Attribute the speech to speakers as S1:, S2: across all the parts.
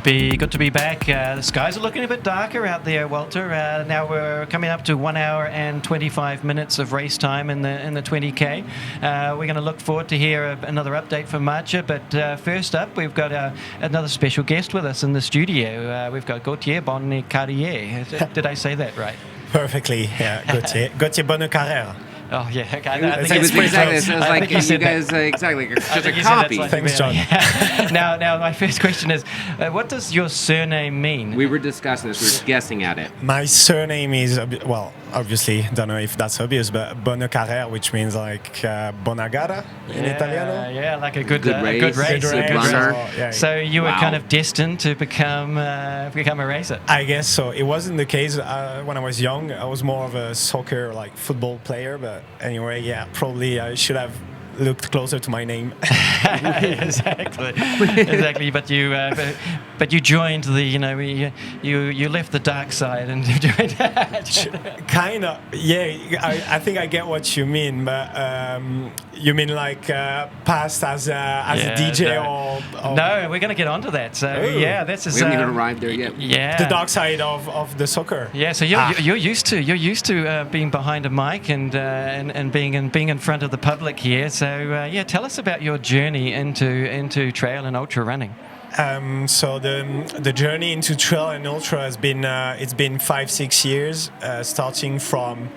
S1: to be back. The skies are looking a bit darker out there, Walter. Now we're coming up to 1 hour and 25 minutes of race time in the 20k. We're going to look forward to hear another update from Marcia. But first up, we've got another special guest with us in the studio. We've got Gautier Bonnecarre. Did I say that right?
S2: Perfectly, yeah. Gautier Bonnecarre.
S1: Oh yeah, okay.
S3: I think it was exactly. So it was like you guys exactly just a copy.
S2: Thanks, John.
S1: Now, my first question is, what does your surname mean?
S3: We were discussing this. We were guessing at it.
S2: My surname is obviously, don't know if that's obvious, but Bonnecarre, which means like Bonnegarra in Italiano.
S1: Yeah, like a good
S3: race,
S1: good
S3: runner.
S1: So you were kind of destined to become a racer.
S2: I guess so. It wasn't the case when I was young. I was more of a soccer, like football player, but anyway, yeah, probably I should have looked closer to my name.
S1: exactly. But you joined the, you left the dark side and joined.
S2: Kind of, yeah. I think I get what you mean, but you mean like past as a DJ or?
S1: No, we're going to get onto that. So
S2: Ooh.
S1: Yeah, this is.
S3: We haven't even arrived there yet.
S1: Yeah.
S2: The dark side of the soccer.
S1: Yeah, so you're used to being behind a mic and being in front of the public here. So tell us about your journey into trail and ultra running.
S2: So the journey into trail and ultra has been it's been 5-6 years, starting from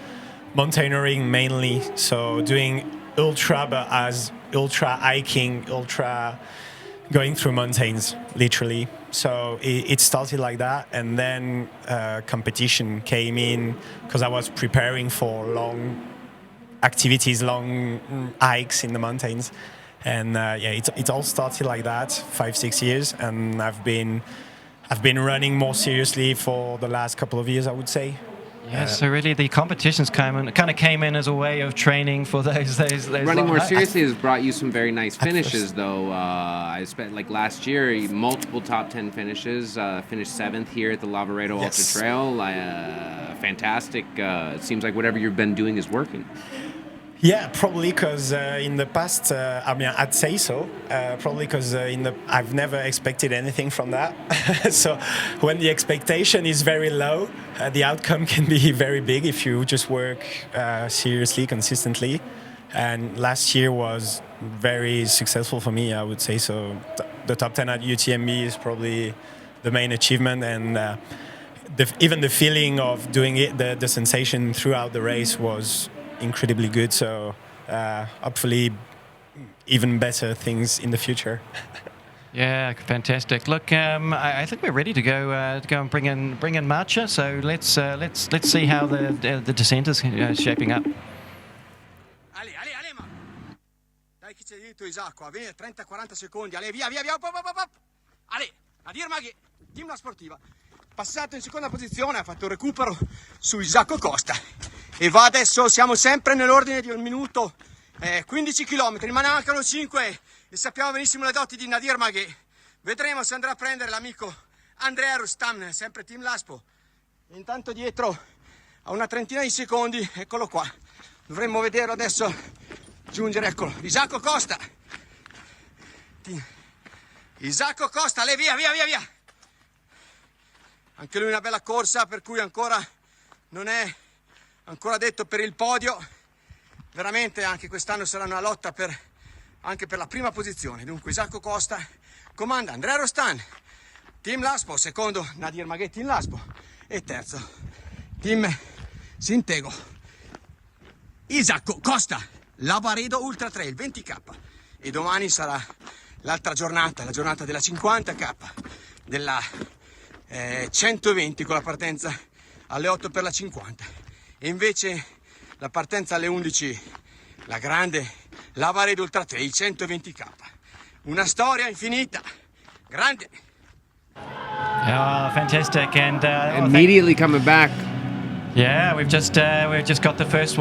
S2: mountaineering mainly. So doing ultra, but as ultra hiking, ultra going through mountains, literally. So it started like that, and then competition came in because I was preparing for long activities, long hikes in the mountains, and it all started like that 5-6 years, and I've been running more seriously for the last couple of years, I would say.
S1: Yeah, so really the competitions came in as a way of training for those
S3: running more seriously has brought you some very nice finishes, though. I spent like last year multiple top 10 finishes. Finished 7th here at the Lavaredo Ultra Trail. Fantastic. It seems like whatever you've been doing is working.
S2: Yeah, probably because in the past, I'd say so. Probably because I've never expected anything from that. So when the expectation is very low, the outcome can be very big if you just work seriously, consistently. And last year was very successful for me, I would say so. The top 10 at UTMB is probably the main achievement, and even the feeling of doing it, the sensation throughout the race was incredibly good, so hopefully even better things in the future.
S1: Yeah, fantastic. Look, I think we're ready to go and bring in Marcia. So let's see how the descent is shaping up.
S4: Ale, ma. Dai che c'è dietro Isacco, a 30-40 secondi. Ale, via, op. Ale, Nadir Maghi, team La Sportiva. Passato in seconda posizione, ha fatto un recupero su Isacco Costa e va adesso, siamo sempre nell'ordine di un minuto, 15 km, ne mancano 5 e sappiamo benissimo le doti di Nadir Maghi. Vedremo se andrà a prendere l'amico Andrea Rustam, sempre team Laspo. Intanto dietro a una trentina di secondi, eccolo qua, dovremmo vederlo adesso giungere, eccolo, Isacco Costa. Isacco Costa, le via. Anche lui una bella corsa, per cui ancora non è ancora detto per il podio. Veramente anche quest'anno sarà una lotta anche per la prima posizione. Dunque Isacco Costa comanda Andrea Rostan, team Laspo, secondo Nadir Maghi, team Laspo, e terzo team Sintego. Isacco Costa, Lavaredo Ultra Trail 20k, e domani sarà l'altra giornata, la giornata della 50k, della 120 con la partenza alle 8 per la 50, e invece la partenza alle 11 la grande Lavaredo Ultra Trail 120k, una storia infinita, grande.
S1: Oh, fantastic! And
S3: immediately coming back.
S1: Yeah, we've just got the first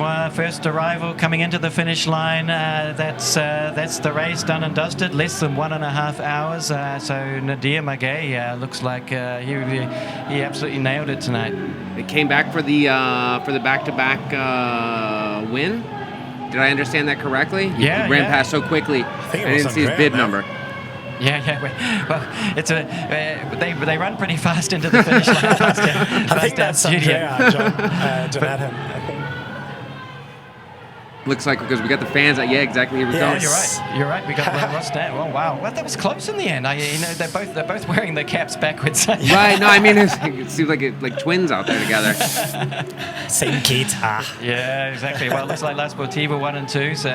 S1: arrival coming into the finish line. That's the race done and dusted. Less than 1.5 hours. So Nadir Maghi looks like he absolutely nailed it tonight.
S3: It came back for the back-to-back win. Did I understand that correctly?
S1: Yeah,
S3: he ran past so quickly.
S2: I
S3: didn't see his bid number.
S1: Yeah. Well, it's a they run pretty fast into the finish line.
S2: I think that's Andrea, Jonathan. I think.
S3: Looks like because we got the fans. Yeah, exactly. Here we
S1: Yeah,
S3: go.
S1: you're right. We got Ross down. Oh wow, well, that was close in the end. They're both wearing their caps backwards.
S3: Right. No, I mean it seems like twins out there together.
S2: Same kit.
S1: Yeah, exactly. Well, it looks like La Sportiva 1 and 2. So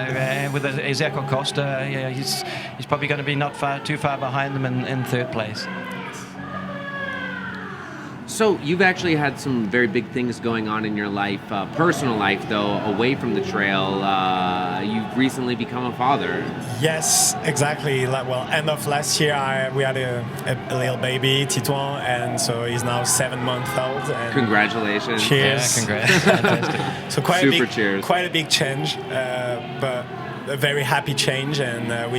S1: with Ezequiel Costa, yeah, he's probably going to be not too far behind them in third place.
S3: So you've actually had some very big things going on in your life, personal life though, away from the trail. You've recently become a father.
S2: Yes, exactly. Well, end of last year, we had a little baby, Titouan, and so he's now 7 months old. And
S3: congratulations!
S2: Cheers!
S1: Yeah, congrats! Fantastic.
S2: So quite
S3: cheers.
S2: Quite a big change, but a very happy change, and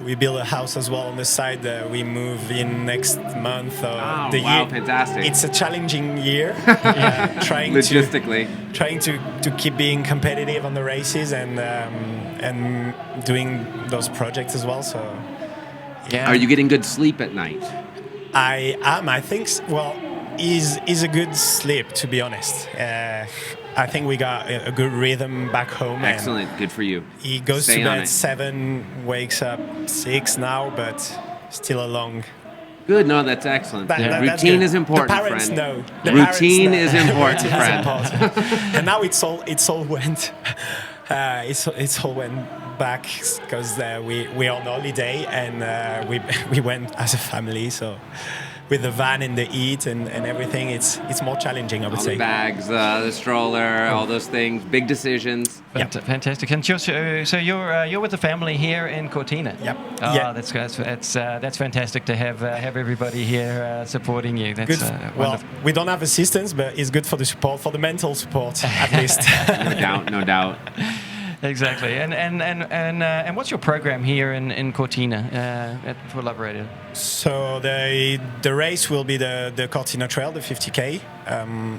S2: we build a house as well on the side. We move in next month.
S3: Wow,
S2: year.
S3: Fantastic.
S2: It's a challenging year. Trying
S3: Logistically.
S2: To keep being competitive on the races and doing those projects as well. So,
S1: yeah.
S3: Are you getting good sleep at night?
S2: I am. I think. Well, is a good sleep, to be honest. I think we got a good rhythm back home.
S3: Excellent. Good for you.
S2: He goes
S3: Stay
S2: to
S3: on
S2: bed
S3: it.
S2: 7, wakes up 6 now, but still a long.
S3: Good. No, that's excellent.
S2: That's
S3: Routine
S2: good.
S3: is important,
S2: The parents
S3: friend.
S2: know.
S3: Routine is important,
S2: Routine is
S3: friend.
S2: important. And now it's all went. It's all went back because we're on holiday and we went as a family. So with the van and the heat and everything, it's more challenging, I would
S3: All
S2: say.
S3: the bags, the stroller, all those things, big decisions.
S1: Fantastic. And so you're with the family here in Cortina.
S2: Yep.
S1: Oh,
S2: Yeah.
S1: that's fantastic to have everybody here supporting you. That's
S2: Good. Well,
S1: wonderful.
S2: we don't have assistance, but it's good for the support, for the mental support, at least.
S3: No doubt.
S1: Exactly. And what's your program here in Cortina for Lavaredo?
S2: So the race will be the Cortina Trail, the 50K.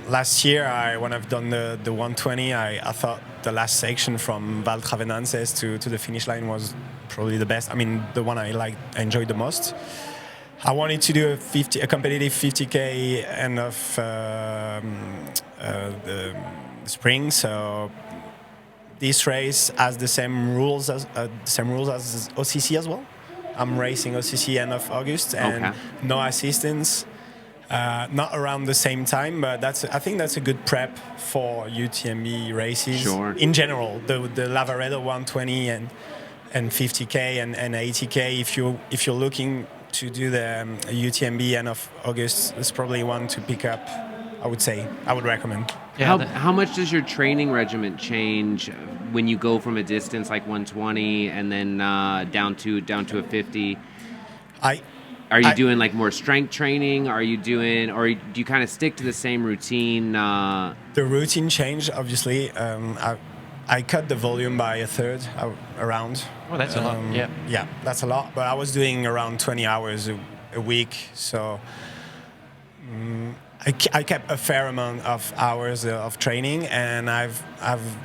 S2: Last year, when I've done the 120, I thought the last section from Val Travenances to the finish line was probably the best. I mean, the one I enjoyed the most. I wanted to do a competitive 50K end of the spring, so this race has the same rules as OCC as well. I'm racing OCC end of August and no assistance, not around the same time, but I think that's a good prep for UTMB races.
S3: Sure.
S2: In general, the Lavaredo 120 and 50K and 80K. If you're looking to do the UTMB end of August, it's probably one to pick up. I would say I would recommend.
S1: Yeah,
S3: how much does your training regimen change when you go from a distance like 120 and then down to a 50? Are you doing like more strength training? Or do you kind of stick to the same routine?
S2: The routine changed, obviously. I cut the volume by a third around.
S1: Well, that's a lot. Yeah.
S2: Yeah, that's a lot. But I was doing around 20 hours a week, so. I kept a fair amount of hours of training, and I've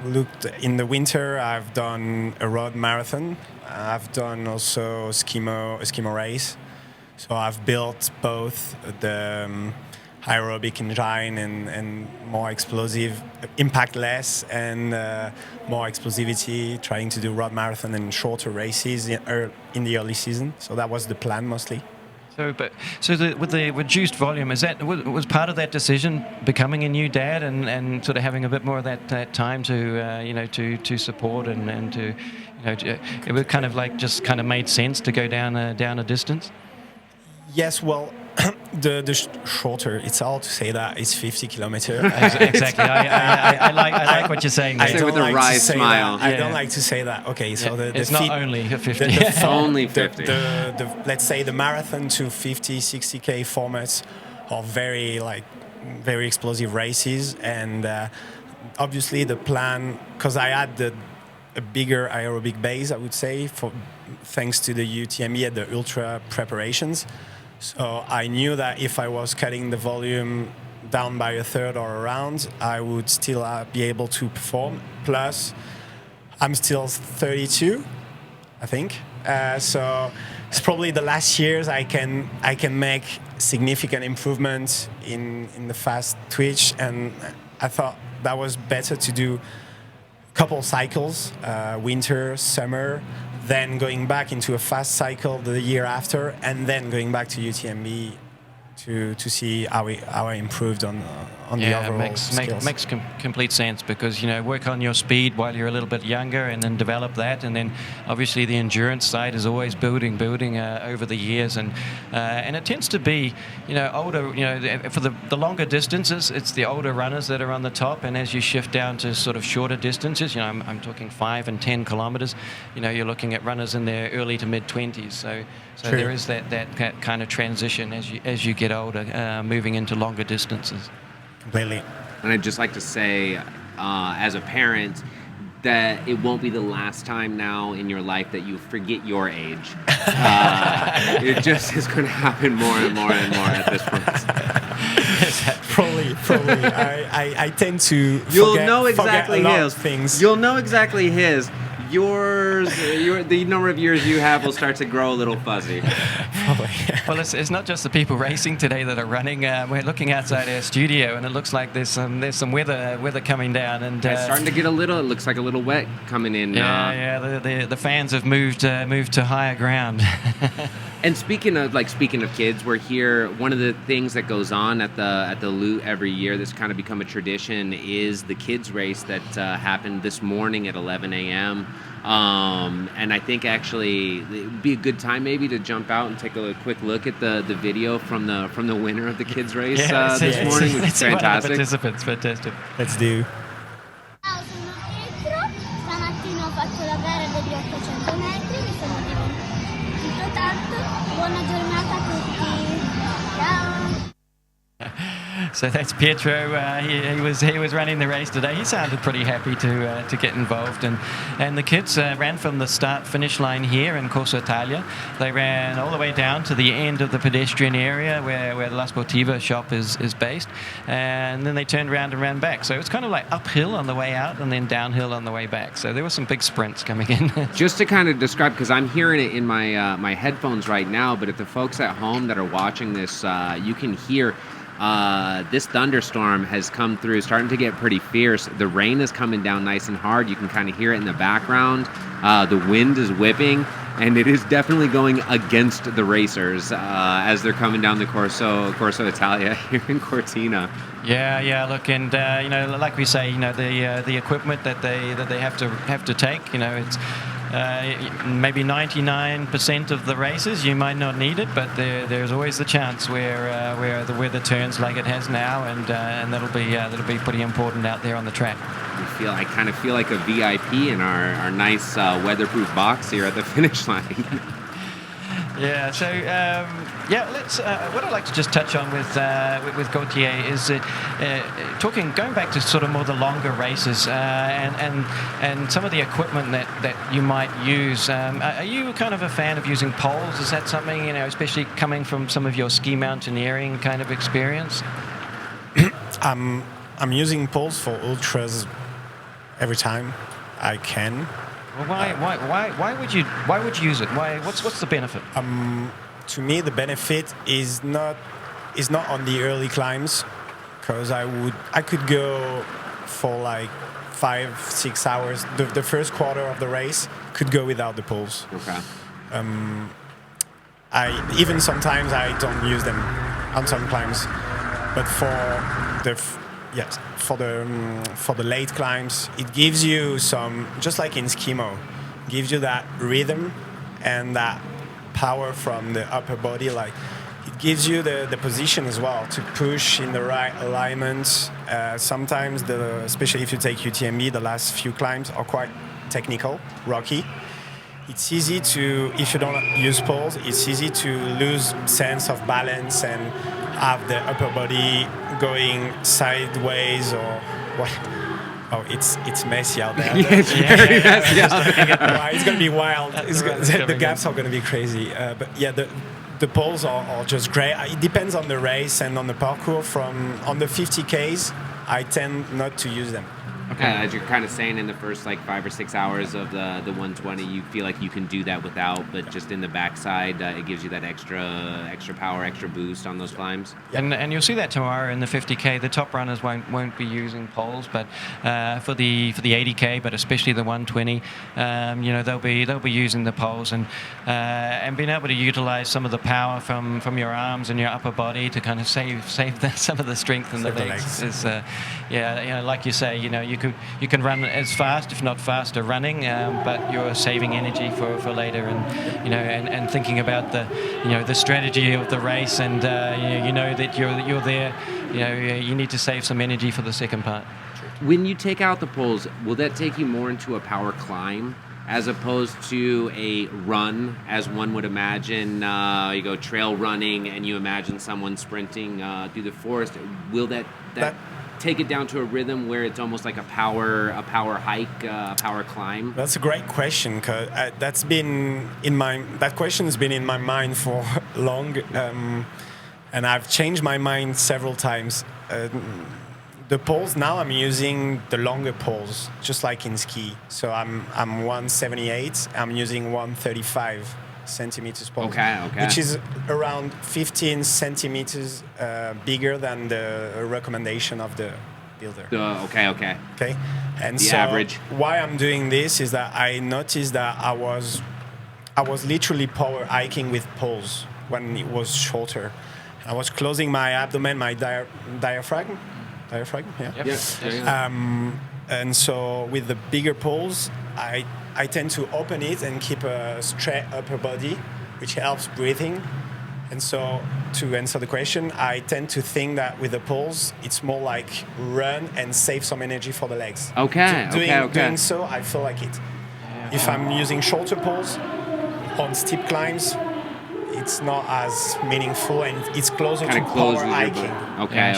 S2: looked in the winter. I've done a road marathon. I've done also a skimo race. So I've built both the aerobic engine and more explosive, impact less, and more explosivity. Trying to do road marathon and shorter races in the early season. So that was the plan mostly.
S1: With the reduced volume, was part of that decision becoming a new dad and sort of having a bit more of that time to support and to it was kind of like just kind of made sense to go down a distance?
S2: Yes, well, the shorter. It's hard to say that it's 50 kilometers.
S1: Exactly. I like what you're saying.
S3: I say with a wry smile.
S2: I don't like to say that. Okay, so
S1: it's not only a 50.
S3: Only 50.
S2: Let's say the marathon to 50, 60K formats are very explosive races, and obviously the plan, because I had a bigger aerobic base, I would say, thanks to the UTMB and the ultra preparations. So I knew that if I was cutting the volume down by a third or around, I would still be able to perform. Plus, I'm still 32, I think. So it's probably the last years I can make significant improvements in the fast twitch, and I thought that was better to do a couple cycles, winter, summer, then going back into a fast cycle the year after, and then going back to UTMB to see how I improved on the overall skills.
S1: Makes complete sense, because work on your speed while you're a little bit younger, and then develop that, and then obviously the endurance side is always building over the years, and it tends to be older. For the longer distances, it's the older runners that are on the top, and as you shift down to sort of shorter distances, I'm talking 5 and 10 kilometers. You're looking at runners in their early to mid 20s. So there is that kind of transition as you get older, moving into longer distances.
S2: Completely.
S3: And I'd just like to say, as a parent, that it won't be the last time now in your life that you forget your age. It just is going to happen more and more and more at this point.
S2: Probably. I tend to
S3: forget
S2: a lot of things.
S3: You'll know exactly his. The number of years you have will start to grow a little fuzzy.
S2: Probably.
S1: Well, it's not just the people racing today that are running. We're looking outside our studio, and it looks like there's some weather coming down, and
S3: it's starting to get it looks like a little wet coming in.
S1: The fans have moved to higher ground.
S3: And speaking of kids, we're here. One of the things that goes on at the Loot every year that's kind of become a tradition is the kids race that happened this morning at 11 a.m. And I think actually it would be a good time maybe to jump out and take a quick look at the video from the winner of the kids race this morning, which is fantastic.
S1: Participants, fantastic.
S2: Let's do.
S5: Ciao, sono Pietro, stamattina ho fatto la gara degli 800 metri, mi sono divertito tanto, buona giornata a tutti, ciao!
S1: So that's Pietro. He was running the race today. He sounded pretty happy to get involved, and the kids ran from the start-finish line here in Corso Italia. They ran all the way down to the end of the pedestrian area where the La Sportiva shop is based, and then they turned around and ran back. So it's kind of like uphill on the way out and then downhill on the way back. So there were some big sprints coming in.
S3: Just to kind of describe, because I'm hearing it in my headphones right now, but if the folks at home that are watching this, you can hear. This thunderstorm has come through, starting to get pretty fierce. The rain is coming down nice and hard. You can kind of hear it in the background. The wind is whipping, and it is definitely going against the racers as they're coming down the Corso Italia here in Cortina.
S1: Yeah. Look, and like we say, the equipment that they have to take, it's. Maybe 99% of the races you might not need it, but there's always the chance where the weather turns like it has now, and that'll be pretty important out there on the track.
S3: I kind of feel like a VIP in our nice weatherproof box here at the finish line.
S1: Yeah. So let's. What I'd like to just touch on with Gautier is going back to sort of more the longer races and some of the equipment that you might use. Are you kind of a fan of using poles? Is that something, especially coming from some of your ski mountaineering kind of experience?
S2: I'm using poles for ultras every time I can.
S1: Well, why would you use it? What's the benefit?
S2: To me, the benefit is not on the early climbs, because I could go for like 5-6 hours. The first quarter of the race could go without the poles.
S3: Okay.
S2: Even sometimes I don't use them on some climbs, but for the late climbs, it gives you some, just like in skimo, gives you that rhythm and that power from the upper body. Like, it gives you the position as well to push in the right alignment. Sometimes, especially if you take UTMB, the last few climbs are quite technical, rocky. It's easy to, if you don't use poles, it's easy to lose sense of balance and have the upper body going sideways or what. Oh, it's messy out there.
S3: Yeah, it's very messy out there.
S2: It's going to be wild. The gaps are going to be crazy. But yeah, the poles are just great. It depends on the race and on the parkour. On the 50Ks, I tend not to use them.
S1: Okay.
S3: As you're kind of saying, in the first like 5 or 6 hours of the 120, you feel like you can do that without, but just in the backside, it gives you that extra power, extra boost on those climbs.
S1: And you'll see that tomorrow in the 50K. The top runners won't be using poles, but for the 80K, but especially the 120, they'll be using the poles and being able to utilize some of the power from your arms and your upper body to kind of save some of the strength in the legs. Is, like you say, you can run as fast, if not faster, running, but you're saving energy for later, and thinking about the strategy of the race, and that you're there. You need to save some energy for the second part.
S3: When you take out the poles, will that take you more into a power climb as opposed to a run, as one would imagine? You go trail running and you imagine someone sprinting through the forest. Will that take it down to a rhythm where it's almost like a power hike, a power climb?
S2: That's a great question, because that question has been in my mind for long, and I've changed my mind several times. The poles now, I'm using the longer poles, just like in ski. So I'm 178. I'm using 135 centimeters poles, which is around 15 centimeters bigger than the recommendation of the builder.
S3: Okay.
S2: And
S3: the average.
S2: Why I'm doing this is that I noticed that I was literally power hiking with poles when it was shorter. I was closing my abdomen, my diaphragm. Yeah.
S3: Yep.
S2: And so with the bigger poles, I tend to open it and keep a straight upper body, which helps breathing. And so to answer the question, I tend to think that with the poles, it's more like run and save some energy for the legs. Doing so, I feel like it. If I'm using shorter poles on steep climbs, it's not as meaningful, and it's closer to power hiking.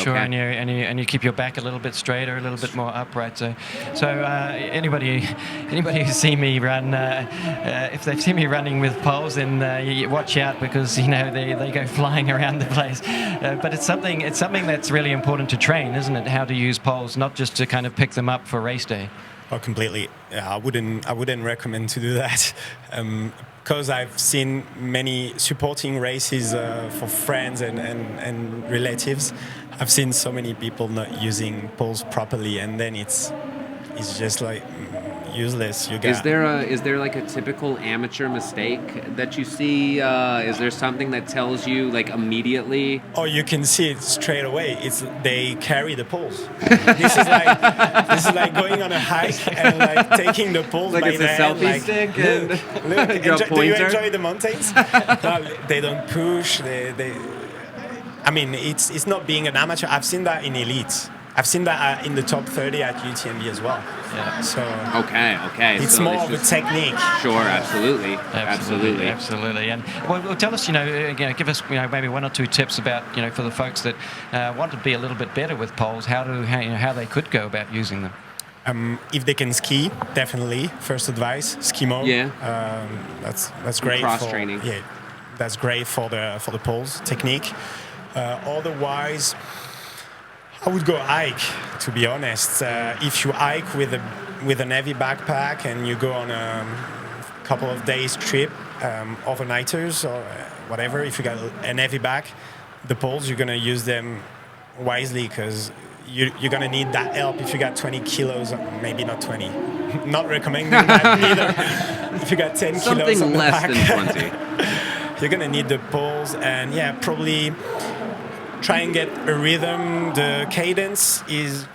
S1: Sure. And you keep your back a little bit straighter, a little bit more upright. So anybody who's seen me run, if they've seen me running with poles, then you watch out, because they go flying around the place. But it's something that's really important to train, isn't it? How to use poles, not just to kind of pick them up for race day.
S2: Oh, completely. Yeah, I wouldn't recommend to do that. Because I've seen many supporting races for friends and relatives. I've seen so many people not using poles properly, and then it's just like useless.
S3: Is there like a typical amateur mistake that you see? Is there something that tells you like immediately?
S2: Oh, you can see it straight away. They carry the poles. This is like going on a hike and like taking the poles
S3: like
S2: by
S3: it's
S2: the
S3: a
S2: hand.
S3: selfie stick
S2: Look, do you enjoy the mountains? No, they don't push. I mean, it's not being an amateur. I've seen that in elites. I've seen that in the top 30 at UTMB as well. Yeah. So
S3: okay.
S2: It's
S3: so
S2: more of a technique.
S3: Sure, absolutely.
S1: And well, tell us, give us, maybe one or two tips about, for the folks that want to be a little bit better with poles, how they could go about using them.
S2: If they can ski, definitely. First advice, ski mode.
S3: Yeah.
S2: That's great.
S3: Cross training.
S2: Yeah, that's great for the poles technique. Otherwise, I would go hike, to be honest. If you hike with an heavy backpack and you go on a couple of days trip, overnighters or whatever, if you got an heavy bag, the poles, you're going to use them wisely, because you're going to need that help if you got 20 kilos, maybe not 20. Not recommending that either. If you got 10 kilos on the
S3: less
S2: back,
S3: than 20.
S2: You're going to need the poles, and probably try and get a rhythm. The cadence is,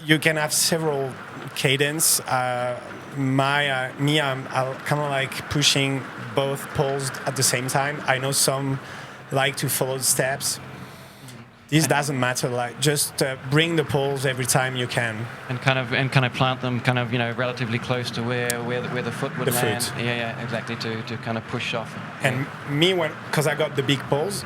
S2: you can have several cadence. I'm kind of like pushing both poles at the same time. I know some like to follow the steps. This doesn't matter. Like, just bring the poles every time you can,
S1: and kind of plant them relatively close to where the foot would land.
S2: Foot.
S1: Yeah, exactly, to kind of push off.
S2: And me, because I got the big poles,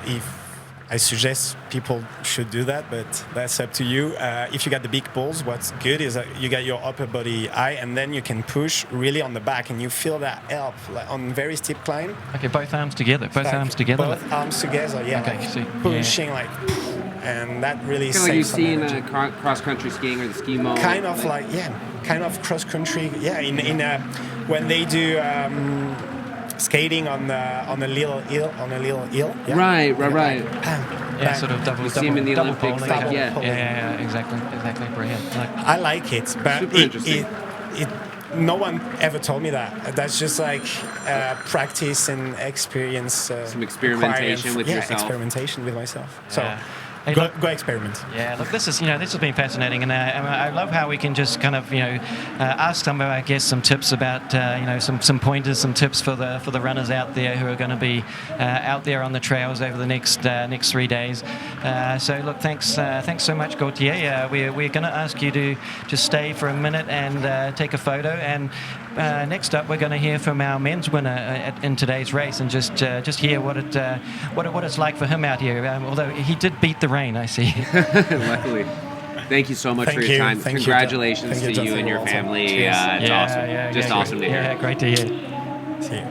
S2: I suggest people should do that, but that's up to you. If you got the big poles, what's good is that you got your upper body high, and then you can push really on the back, and you feel that help on very steep climb.
S1: Okay, both arms together.
S2: Both arms together, yeah.
S1: Okay, see.
S2: Pushing and that really
S3: kind of like you see in cross-country skiing or the ski mode.
S2: Kind of like kind of cross country. Yeah, when they do skating on a little hill. Yeah?
S3: Right.
S1: Yeah, sort of double.
S3: You see him in the
S1: double
S3: Olympics,
S1: polling,
S3: like, yeah.
S1: Yeah, exactly. Brilliant. Like,
S2: I like it, but
S3: Super interesting.
S2: no one ever told me that. That's just like practice and experience.
S3: Some experimentation with yourself.
S2: Experimentation with myself. So
S1: Yeah. Hey,
S2: go
S1: look-
S2: experiment.
S1: Yeah, look, this has been fascinating, and I love how we can just kind of ask some of our guests some tips about some pointers, some tips for the runners out there who are going to be out there on the trails over the next 3 days. So look, thanks so much, Gautier. We're going to ask you to just stay for a minute and take a photo, and next up we're going to hear from our men's winner in today's race, and just hear what it's like for him out here. Although he did beat the rain, I see.
S3: Luckily. Thank you so much
S2: Thank
S3: for your
S2: you.
S3: time.
S2: Thank you,
S3: Congratulations
S2: Thank you,
S3: to you
S2: Justin,
S3: and your
S2: also.
S3: family.
S2: Cheers.
S3: It's awesome. Just awesome to hear.
S1: Yeah, great to hear.
S2: See you.